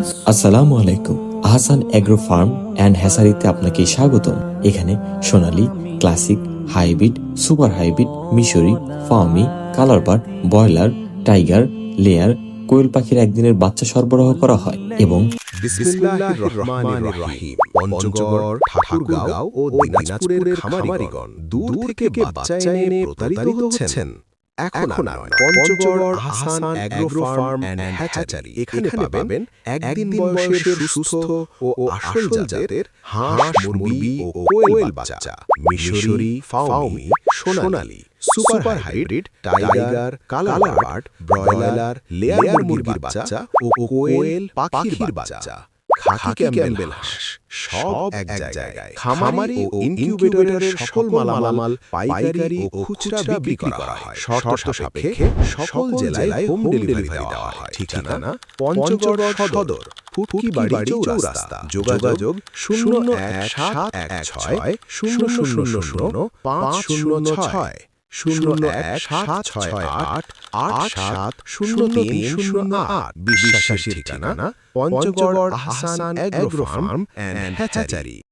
আসসালামু আলাইকুম। Ahsan agro farm and হ্যাসারিতে আপনাকে স্বাগতম। এখানে সোনালী, ক্লাসিক, হাইব্রিড, সুপার হাইব্রিড, মিশরি, ফার্মি, colour bird, broiler, tiger, layer, কোয়েল পাখির একদিনের বাচ্চা সরবরাহ করা হয় এবং বিসমিল্লাহির রহমানির রহিম। পঞ্চগড়, ঠাকুরগাঁও ও দিনাজপুরের খামারিগণ দূর থেকে বাচ্চা এনে প্রতারিত হচ্ছেন। এখন আর নয়। Panchagarh Ahsan agro farm and hatchery. এখানে পাবেন একদিন বয়সের সুস্থ ও আসল জাতের হাঁস, মুরগি ও কোয়েল বাচ্চা, মিশরি, ফাউমি, সোনালী, super hybrid, tiger, colour bird, broiler, layer মুরগির বাচ্চা ও কোয়েল পাখির বাচ্চা, খাকি ক্যাম্বেল হাঁস, সব এক জায়গায়। খামারি ও ইনকিউবেটরের সকল মালামাল পাইকারি ও খুচরা বিক্রি করা হয়। শর্ত সাপেক্ষে সকল জেলায় হোম ডেলিভারি দেওয়া হয়। ঠিকানা পঞ্চগড় সদর, ফুটকি বাড়ি চৌরাস্তা। যোগাযোগ 01760000506, 01768870308। বিশ্বাসের ঠিকানা Panchagarh Ahsan agro farm and hatchery.